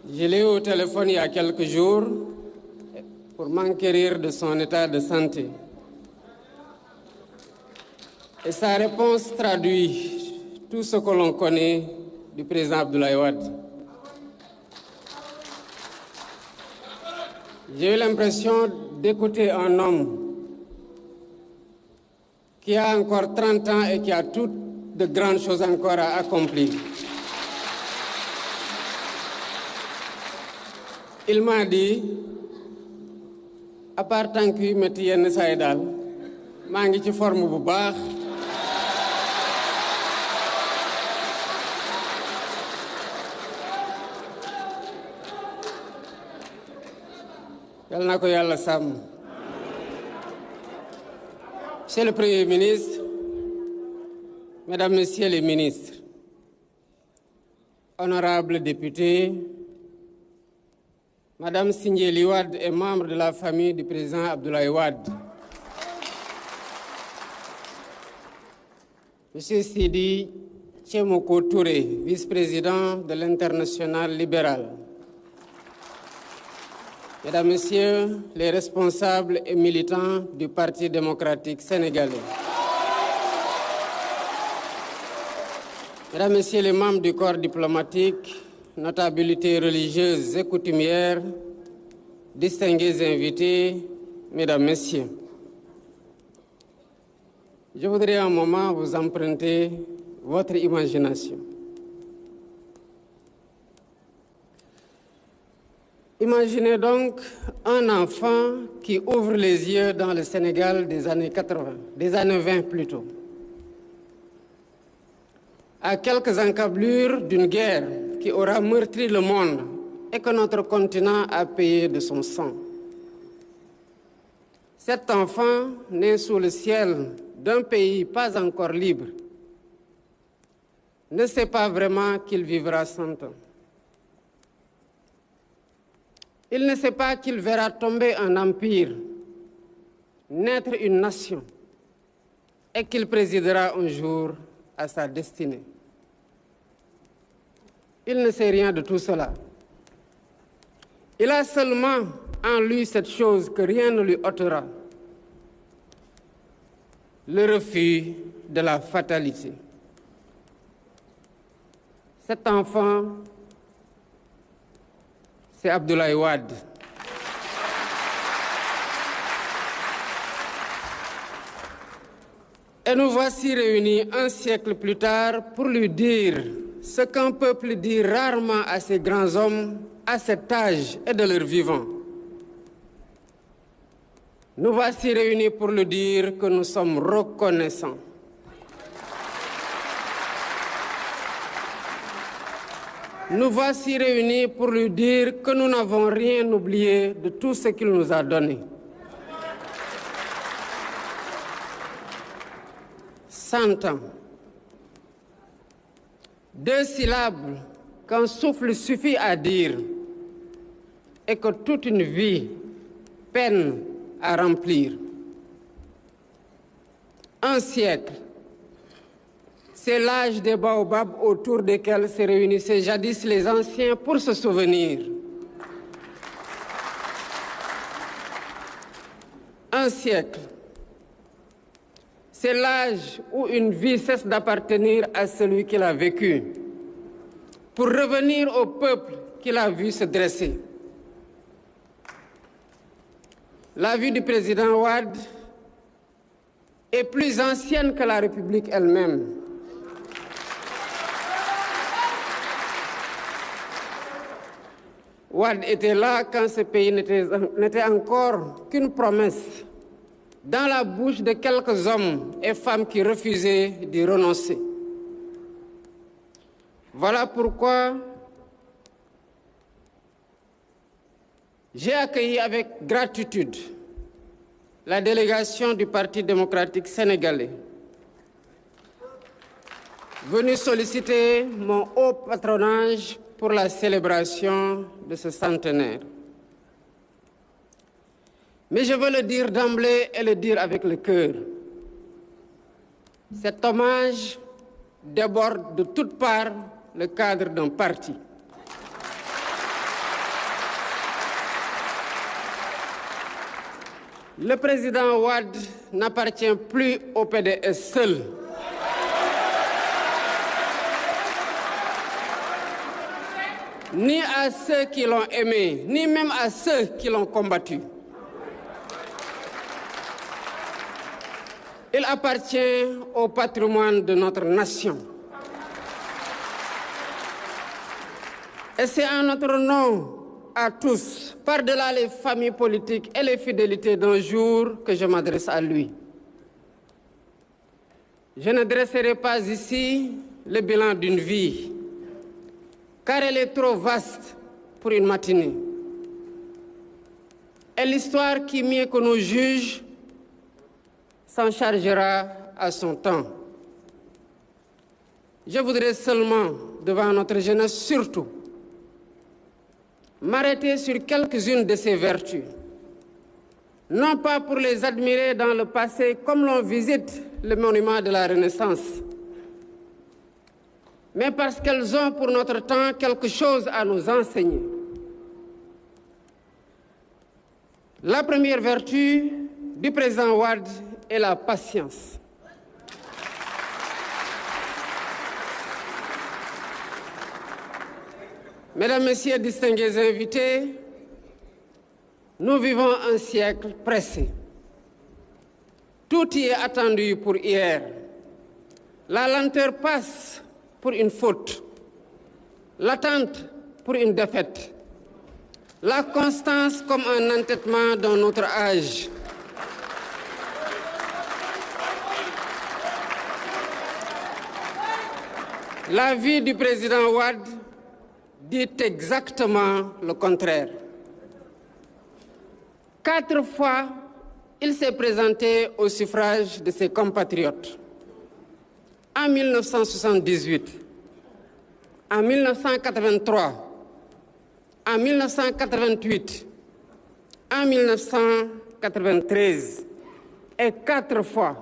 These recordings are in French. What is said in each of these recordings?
Je l'ai eu au téléphone il y a quelques jours pour m'enquérir de son état de santé. Et sa réponse traduit tout ce que l'on connaît du président Abdoulaye Wade. J'ai eu l'impression d'écouter un homme qui a encore 30 ans et qui a toutes de grandes choses encore à accomplir. Il m'a dit, à part tant que je suis yenn saay daal maa ngi ci forme bu baax. Yal na ko Yàlla sàmm. Monsieur le Premier ministre, Mesdames, Messieurs les ministres, honorables députés, Madame Sindiély Wade est membre de la famille du président Abdoulaye Wade. Monsieur Sidi Tchemoko Touré, vice-président de l'Internationale libérale. Mesdames, Messieurs les responsables et militants du Parti démocratique sénégalais. Mesdames, Messieurs les membres du corps diplomatique, notabilités religieuses et coutumières, distingués invités, Mesdames, Messieurs. Je voudrais un moment vous emprunter votre imagination. Imaginez donc un enfant qui ouvre les yeux dans le Sénégal des années 80, des années 20 plutôt, à quelques encablures d'une guerre qui aura meurtri le monde et que notre continent a payé de son sang. Cet enfant, né sous le ciel d'un pays pas encore libre, ne sait pas vraiment qu'il vivra 100 ans. Il ne sait pas qu'il verra tomber un empire, naître une nation, et qu'il présidera un jour à sa destinée. Il ne sait rien de tout cela. Il a seulement en lui cette chose que rien ne lui ôtera: le refus de la fatalité. Cet enfant, c'est Abdoulaye Wade. Et nous voici réunis un siècle plus tard pour lui dire ce qu'un peuple dit rarement à ces grands hommes à cet âge et de leur vivant. Nous voici réunis pour lui dire que nous sommes reconnaissants. Nous voici réunis pour lui dire que nous n'avons rien oublié de tout ce qu'il nous a donné. 100 ans. 2 syllabes qu'un souffle suffit à dire et que toute une vie peine à remplir. 1 siècle. C'est l'âge des baobabs autour desquels se réunissaient jadis les anciens pour se souvenir. 1 siècle. C'est l'âge où une vie cesse d'appartenir à celui qui l'a vécu, pour revenir au peuple qu'il a vu se dresser. La vie du président Wade est plus ancienne que la République elle-même. Wade était là quand ce pays n'était encore qu'une promesse dans la bouche de quelques hommes et femmes qui refusaient d'y renoncer. Voilà pourquoi j'ai accueilli avec gratitude la délégation du Parti démocratique sénégalais, venue solliciter mon haut patronage pour la célébration de ce centenaire. Mais je veux le dire d'emblée et le dire avec le cœur. Cet hommage déborde de toutes parts le cadre d'un parti. Le président Wade n'appartient plus au PDS seul. Ni à ceux qui l'ont aimé, ni même à ceux qui l'ont combattu. Il appartient au patrimoine de notre nation. Et c'est en notre nom à tous, par-delà les familles politiques et les fidélités d'un jour, que je m'adresse à lui. Je ne dresserai pas ici le bilan d'une vie, car elle est trop vaste pour une matinée. Et l'histoire qui, mieux que nos juges, s'en chargera à son temps. Je voudrais seulement, devant notre jeunesse surtout, m'arrêter sur quelques-unes de ses vertus, non pas pour les admirer dans le passé comme l'on visite le monument de la Renaissance, mais parce qu'elles ont pour notre temps quelque chose à nous enseigner. La première vertu du président Wade est la patience. Mesdames, Messieurs, distingués invités, nous vivons un siècle pressé. Tout y est attendu pour hier. La lenteur passe pour une faute, l'attente pour une défaite, la constance comme un entêtement d'un autre âge. La vie du président Wade dit exactement le contraire. 4 fois, il s'est présenté au suffrage de ses compatriotes. En 1978, en 1983, en 1988, en 1993, et 4 fois,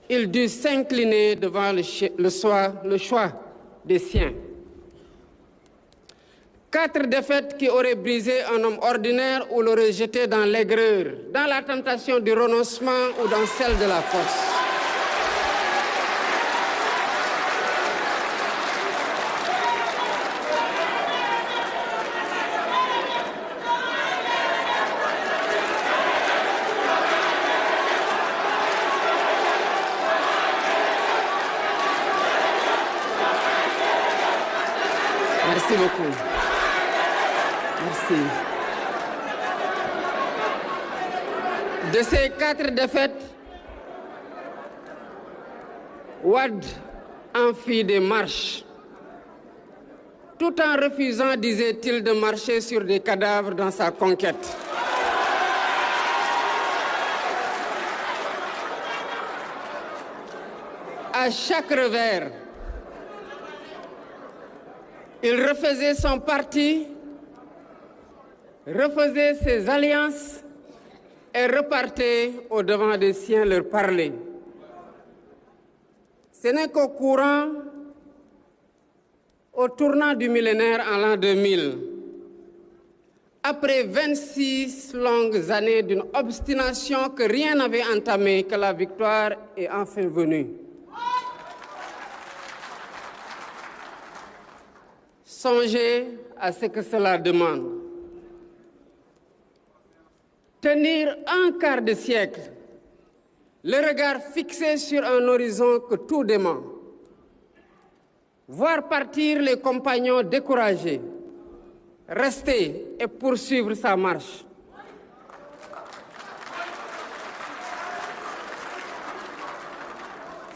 il dut s'incliner devant le choix des siens. 4 défaites qui auraient brisé un homme ordinaire ou l'auraient jeté dans l'aigreur, dans la tentation du renoncement ou dans celle de la force. Merci beaucoup. Merci. De ces 4 défaites, Wade en fit des marches, tout en refusant, disait-il, de marcher sur des cadavres dans sa conquête. À chaque revers, il refaisait son parti, refaisait ses alliances et repartait au-devant des siens leur parler. Ce n'est qu'au tournant du millénaire en l'an 2000, après 26 longues années d'une obstination que rien n'avait entamée, que la victoire est enfin venue. Songez à ce que cela demande. Tenir un quart de siècle, le regard fixé sur un horizon que tout dément. Voir partir les compagnons découragés, rester et poursuivre sa marche.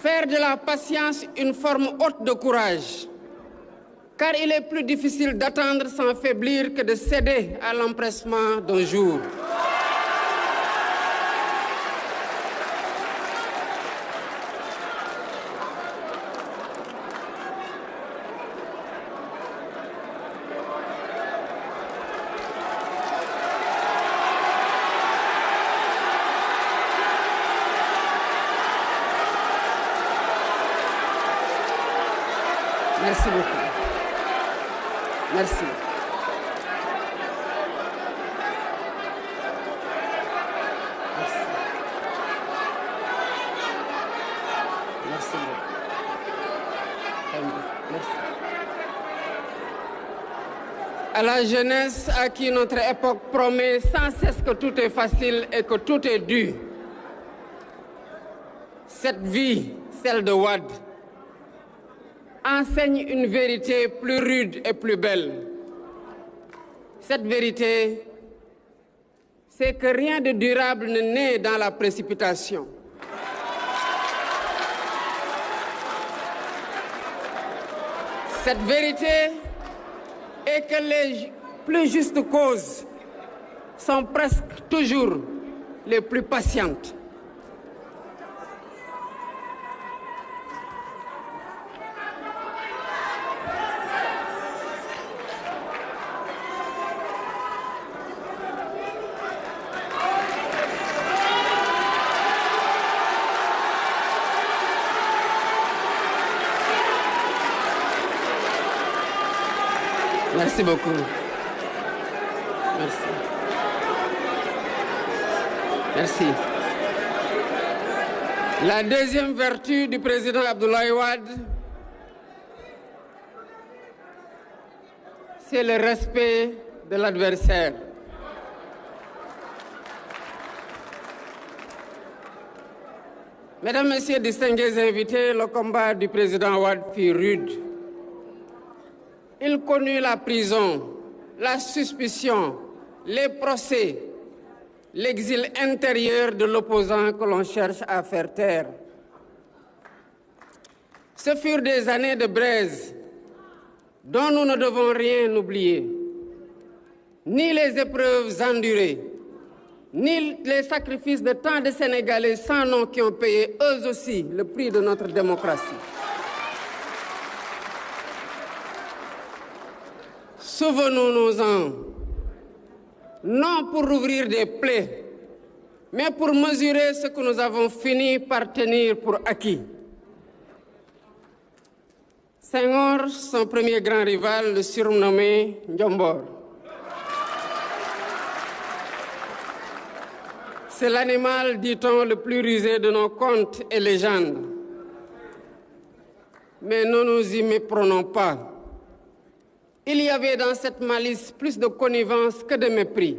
Faire de la patience une forme haute de courage, car il est plus difficile d'attendre sans faiblir que de céder à l'empressement d'un jour. Merci beaucoup. Merci. Merci. À la jeunesse à qui notre époque promet sans cesse que tout est facile et que tout est dû. Cette vie, celle de Wade, enseigne une vérité plus rude et plus belle. Cette vérité, c'est que rien de durable ne naît dans la précipitation. Cette vérité est que les plus justes causes sont presque toujours les plus patientes. Merci beaucoup. Merci. Merci. La deuxième vertu du président Abdoulaye Wade, c'est le respect de l'adversaire. Mesdames, Messieurs, distingués invités, le combat du président Wade fut rude. Il connut la prison, la suspicion, les procès, l'exil intérieur de l'opposant que l'on cherche à faire taire. Ce furent des années de braise dont nous ne devons rien oublier, ni les épreuves endurées, ni les sacrifices de tant de Sénégalais sans nom qui ont payé eux aussi le prix de notre démocratie. Souvenons-nous-en, non pour ouvrir des plaies, mais pour mesurer ce que nous avons fini par tenir pour acquis. Senghor, son premier grand rival, le surnommé Ndiombor. C'est l'animal, dit-on, le plus rusé de nos contes et légendes. Mais ne nous y méprenons pas. Il y avait dans cette malice plus de connivence que de mépris.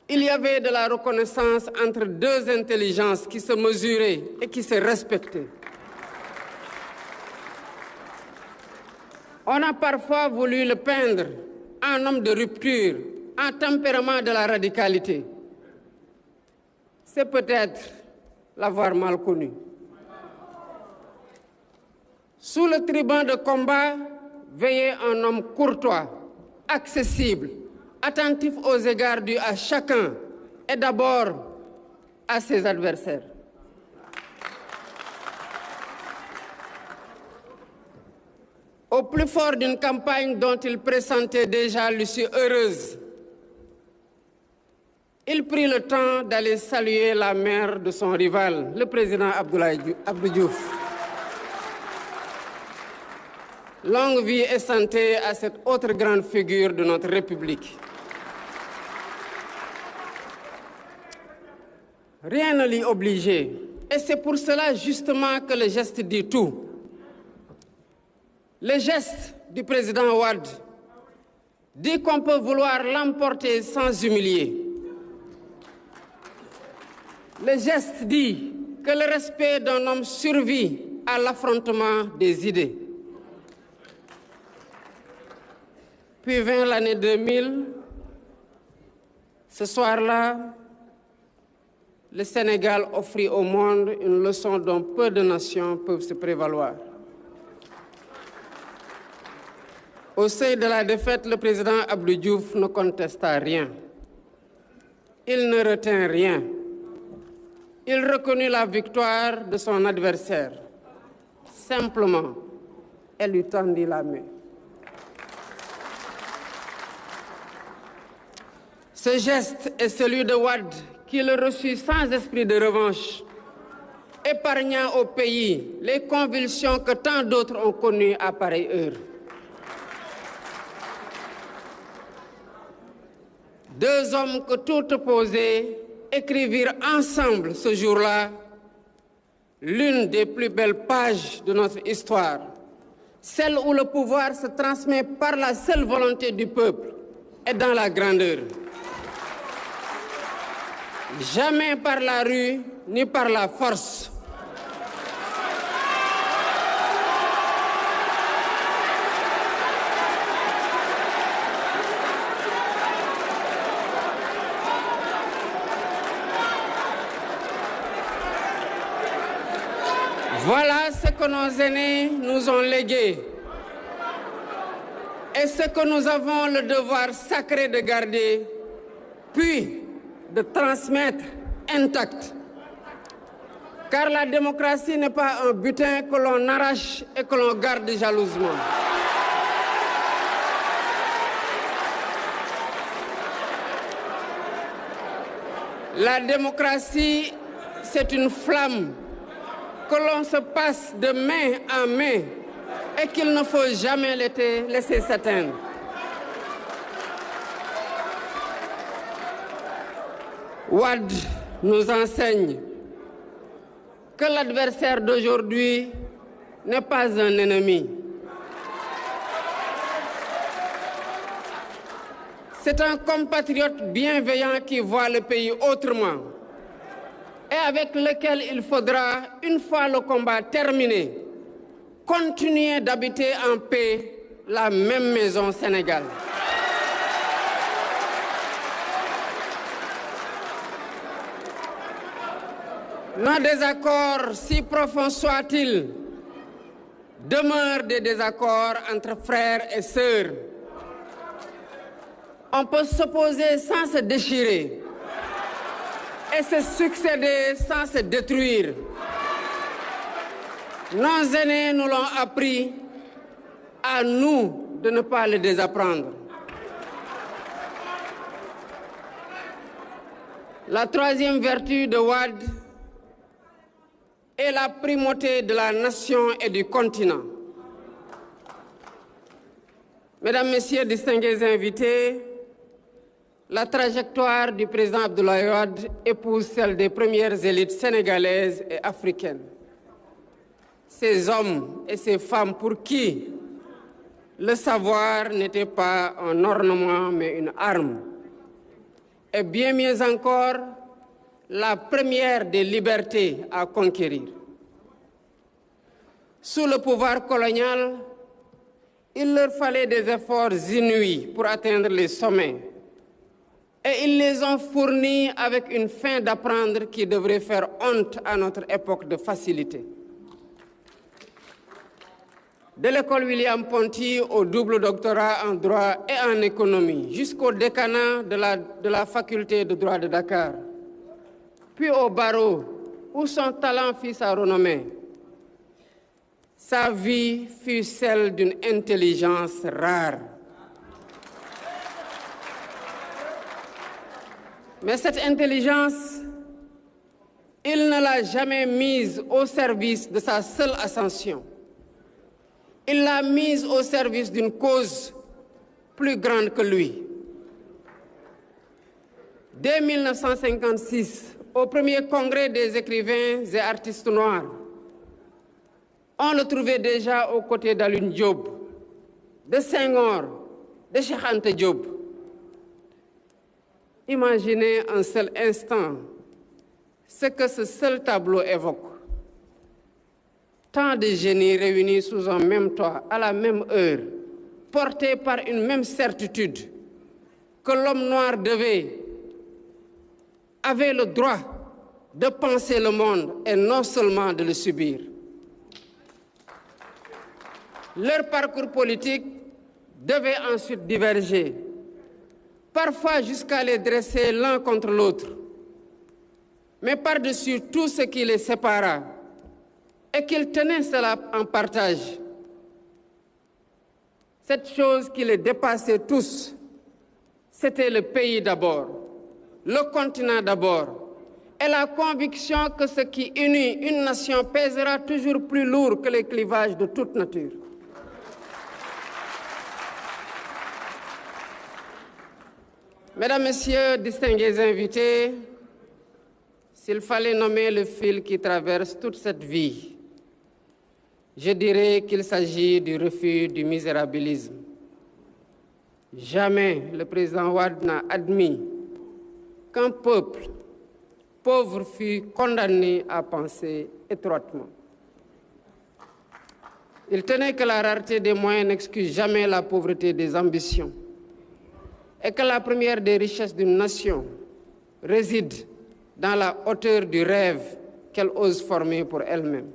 Il y avait de la reconnaissance entre deux intelligences qui se mesuraient et qui se respectaient. On a parfois voulu le peindre en homme de rupture, en tempérament de la radicalité. C'est peut-être l'avoir mal connu. Sous le tribun de combat, veillait un homme courtois, accessible, attentif aux égards dus à chacun et d'abord à ses adversaires. Au plus fort d'une campagne dont il pressentait déjà l'issue heureuse, il prit le temps d'aller saluer la mère de son rival, le président Abdou Diouf. Longue vie et santé à cette autre grande figure de notre République. Rien ne l'y obligeait. Et c'est pour cela justement que le geste dit tout. Le geste du président Wade dit qu'on peut vouloir l'emporter sans humilier. Le geste dit que le respect d'un homme survit à l'affrontement des idées. Puis vint l'année 2000. Ce soir-là, le Sénégal offrit au monde une leçon dont peu de nations peuvent se prévaloir. Au seuil de la défaite, le président Abdou Diouf ne contesta rien. Il ne retint rien. Il reconnut la victoire de son adversaire. Simplement, elle lui tendit la main. Ce geste est celui de Wade qui le reçut sans esprit de revanche, épargnant au pays les convulsions que tant d'autres ont connues à pareille heure. Deux hommes que tout opposait écrivirent ensemble ce jour-là l'une des plus belles pages de notre histoire, celle où le pouvoir se transmet par la seule volonté du peuple et dans la grandeur. Jamais par la rue ni par la force. Voilà ce que nos aînés nous ont légué et ce que nous avons le devoir sacré de garder, puis de transmettre intact. Car la démocratie n'est pas un butin que l'on arrache et que l'on garde jalousement. La démocratie, c'est une flamme que l'on se passe de main en main et qu'il ne faut jamais laisser s'éteindre. Wade nous enseigne que l'adversaire d'aujourd'hui n'est pas un ennemi. C'est un compatriote bienveillant qui voit le pays autrement et avec lequel il faudra, une fois le combat terminé, continuer d'habiter en paix la même maison Sénégal. Nos désaccords, si profonds soient-ils, demeurent des désaccords entre frères et sœurs. On peut s'opposer sans se déchirer et se succéder sans se détruire. Nos aînés nous l'ont appris, à nous de ne pas le désapprendre. La troisième vertu de Wade est la primauté de la nation et du continent. Mesdames, Messieurs, distingués invités, la trajectoire du président Abdoulaye Wade épouse celle des premières élites sénégalaises et africaines. Ces hommes et ces femmes pour qui le savoir n'était pas un ornement mais une arme. Et bien mieux encore, la première des libertés à conquérir. Sous le pouvoir colonial, il leur fallait des efforts inouïs pour atteindre les sommets. Et ils les ont fournis avec une faim d'apprendre qui devrait faire honte à notre époque de facilité. De l'école William Ponty au double doctorat en droit et en économie, jusqu'au décanat de la faculté de droit de Dakar, puis au barreau, où son talent fit sa renommée. Sa vie fut celle d'une intelligence rare. Mais cette intelligence, il ne l'a jamais mise au service de sa seule ascension. Il l'a mise au service d'une cause plus grande que lui. Dès 1956, au premier congrès des écrivains et artistes noirs, on le trouvait déjà aux côtés d'Alioune Diop, de Senghor, de Cheikh Anta Diop. Imaginez un seul instant ce que ce seul tableau évoque. Tant de génies réunis sous un même toit, à la même heure, portés par une même certitude, que l'homme noir avait le droit de penser le monde et non seulement de le subir. Leur parcours politique devait ensuite diverger, parfois jusqu'à les dresser l'un contre l'autre. Mais par-dessus tout ce qui les sépara, et qu'ils tenaient cela en partage, cette chose qui les dépassait tous, c'était le pays d'abord, le continent d'abord, et la conviction que ce qui unit une nation pèsera toujours plus lourd que les clivages de toute nature. Mesdames, Messieurs, distingués invités, s'il fallait nommer le fil qui traverse toute cette vie, je dirais qu'il s'agit du refus du misérabilisme. Jamais le président Wade n'a admis qu'un peuple pauvre fût condamné à penser étroitement. Il tenait que la rareté des moyens n'excuse jamais la pauvreté des ambitions et que la première des richesses d'une nation réside dans la hauteur du rêve qu'elle ose former pour elle-même.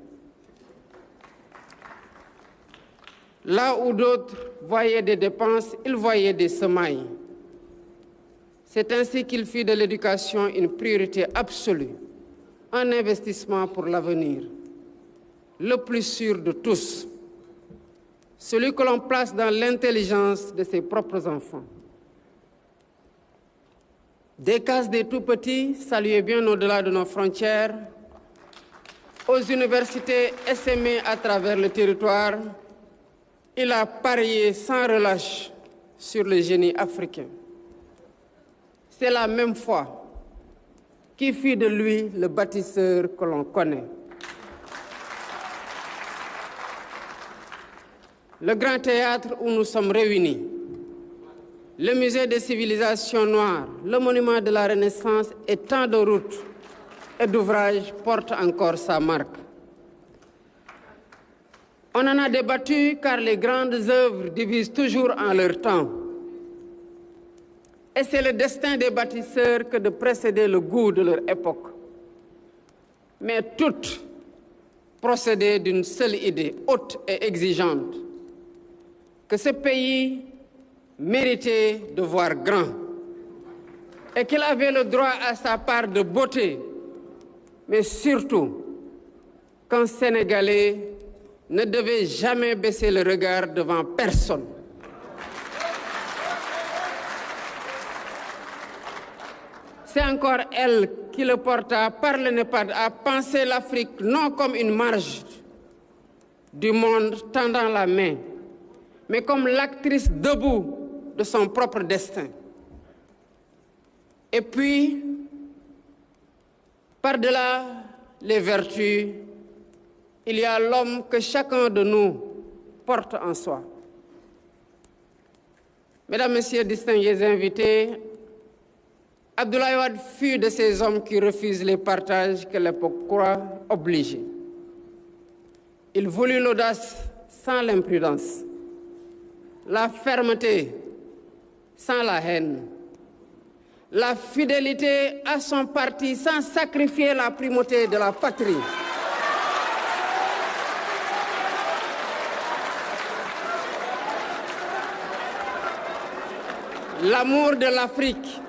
Là où d'autres voyaient des dépenses, il voyait des semailles. C'est ainsi qu'il fit de l'éducation une priorité absolue, un investissement pour l'avenir, le plus sûr de tous, celui que l'on place dans l'intelligence de ses propres enfants. Des cases des tout-petits, saluées bien au-delà de nos frontières, aux universités essaimées à travers le territoire, il a parié sans relâche sur le génie africain. C'est la même foi qui fit de lui le bâtisseur que l'on connaît. Le grand théâtre où nous sommes réunis, le musée des civilisations noires, le monument de la Renaissance et tant de routes et d'ouvrages portent encore sa marque. On en a débattu car les grandes œuvres divisent toujours en leur temps. Et c'est le destin des bâtisseurs que de précéder le goût de leur époque. Mais toutes procédaient d'une seule idée, haute et exigeante, que ce pays méritait de voir grand et qu'il avait le droit à sa part de beauté, mais surtout qu'un Sénégalais ne devait jamais baisser le regard devant personne. C'est encore elle qui le porta par le NEPAD à penser l'Afrique non comme une marge du monde tendant la main, mais comme l'actrice debout de son propre destin. Et puis, par-delà les vertus, il y a l'homme que chacun de nous porte en soi. Mesdames, Messieurs, distingués invités, Abdoulaye Wade fut de ces hommes qui refusent les partages que l'époque croit obligés. Il voulut l'audace sans l'imprudence, la fermeté sans la haine, la fidélité à son parti sans sacrifier la primauté de la patrie. L'amour de l'Afrique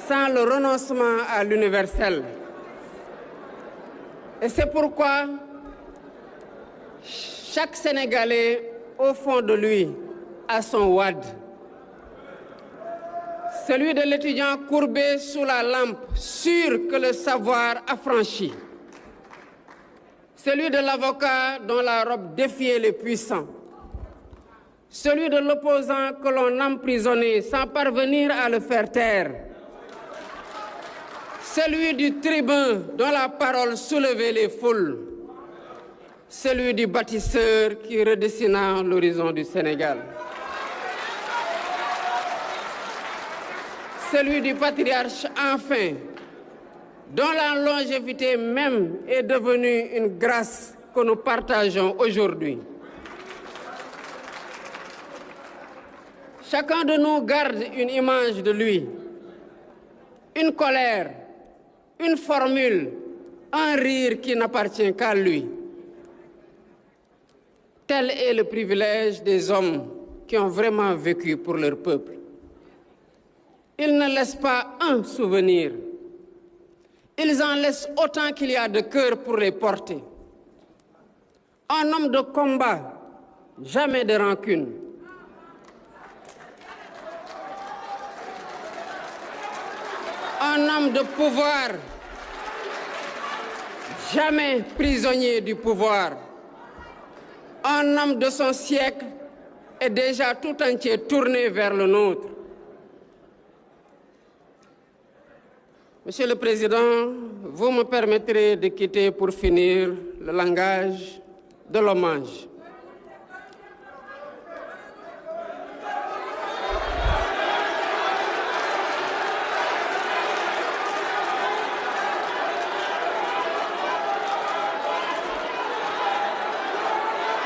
sans le renoncement à l'universel. Et c'est pourquoi chaque Sénégalais, au fond de lui, a son Wade. Celui de l'étudiant courbé sous la lampe, sûr que le savoir affranchit. Celui de l'avocat dont la robe défiait les puissants. Celui de l'opposant que l'on emprisonnait sans parvenir à le faire taire. Celui du tribun dont la parole soulevait les foules. Celui du bâtisseur qui redessina l'horizon du Sénégal. Celui du patriarche enfin, dont la longévité même est devenue une grâce que nous partageons aujourd'hui. Chacun de nous garde une image de lui, une colère, une formule, un rire qui n'appartient qu'à lui. Tel est le privilège des hommes qui ont vraiment vécu pour leur peuple. Ils ne laissent pas un souvenir. Ils en laissent autant qu'il y a de cœur pour les porter. Un homme de combat, jamais de rancune. Un homme de pouvoir, jamais prisonnier du pouvoir. Un homme de son siècle est déjà tout entier tourné vers le nôtre. Monsieur le Président, vous me permettrez de quitter pour finir le langage de l'hommage.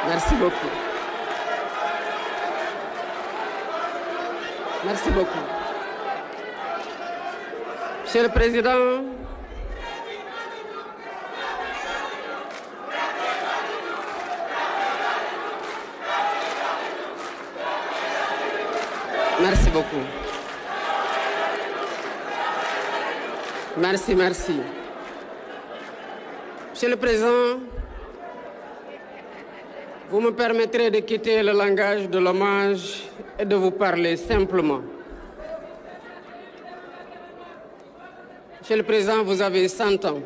Merci beaucoup. Merci beaucoup. Monsieur le Président, merci beaucoup. Merci. Monsieur le Président, vous me permettrez de quitter le langage de l'hommage et de vous parler simplement. Monsieur le Président, vous avez 100 ans.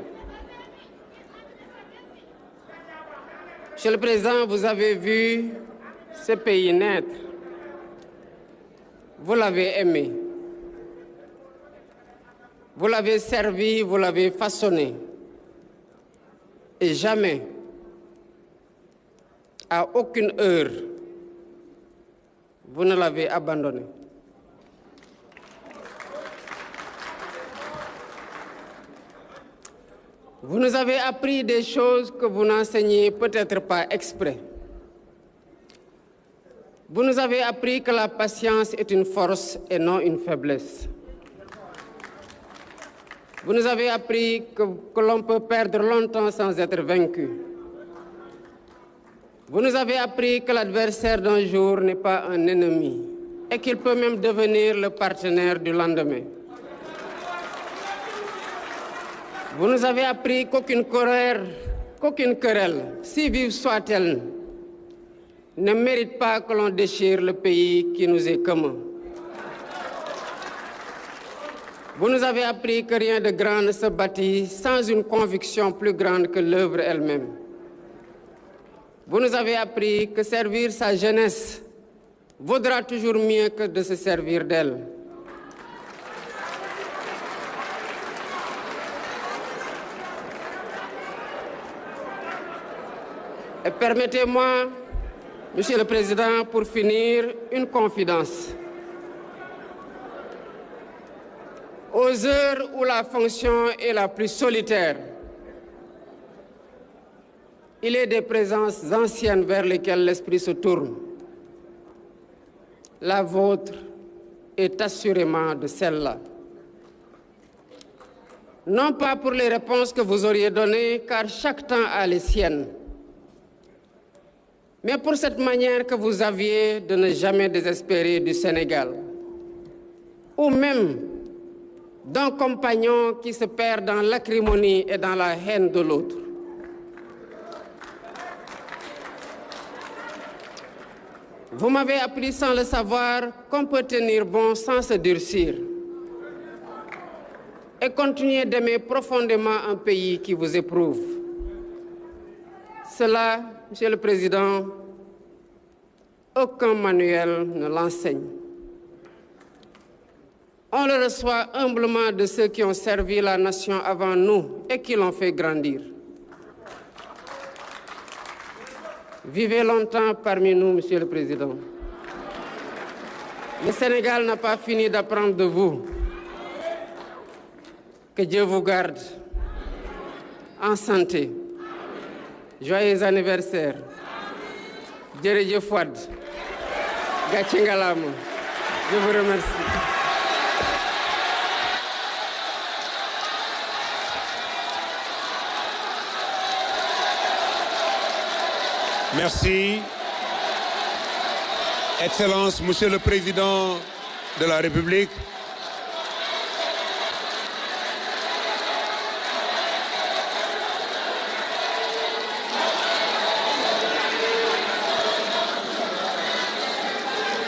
Monsieur le Président, vous avez vu ce pays naître. Vous l'avez aimé. Vous l'avez servi, vous l'avez façonné. Et jamais, à aucune heure, vous ne l'avez abandonné. Vous nous avez appris des choses que vous n'enseignez peut-être pas exprès. Vous nous avez appris que la patience est une force et non une faiblesse. Vous nous avez appris que l'on peut perdre longtemps sans être vaincu. Vous nous avez appris que l'adversaire d'un jour n'est pas un ennemi et qu'il peut même devenir le partenaire du lendemain. Vous nous avez appris qu'aucune querelle, si vive soit-elle, ne mérite pas que l'on déchire le pays qui nous est commun. Vous nous avez appris que rien de grand ne se bâtit sans une conviction plus grande que l'œuvre elle-même. Vous nous avez appris que servir sa jeunesse vaudra toujours mieux que de se servir d'elle. Et permettez-moi, Monsieur le Président, pour finir, une confidence. Aux heures où la fonction est la plus solitaire, il est des présences anciennes vers lesquelles l'esprit se tourne. La vôtre est assurément de celle-là. Non pas pour les réponses que vous auriez données, car chaque temps a les siennes, mais pour cette manière que vous aviez de ne jamais désespérer du Sénégal, ou même d'un compagnon qui se perd dans l'acrimonie et dans la haine de l'autre. Vous m'avez appris sans le savoir qu'on peut tenir bon sans se durcir et continuer d'aimer profondément un pays qui vous éprouve. Cela, Monsieur le Président, aucun manuel ne l'enseigne. On le reçoit humblement de ceux qui ont servi la nation avant nous et qui l'ont fait grandir. Vivez longtemps parmi nous, Monsieur le Président. Le Sénégal n'a pas fini d'apprendre de vous. Que Dieu vous garde en santé. Joyeux anniversaire. Jërëjëf Wade. Gàcce ngalaama. Je vous remercie. Merci. Excellence, Monsieur le Président de la République.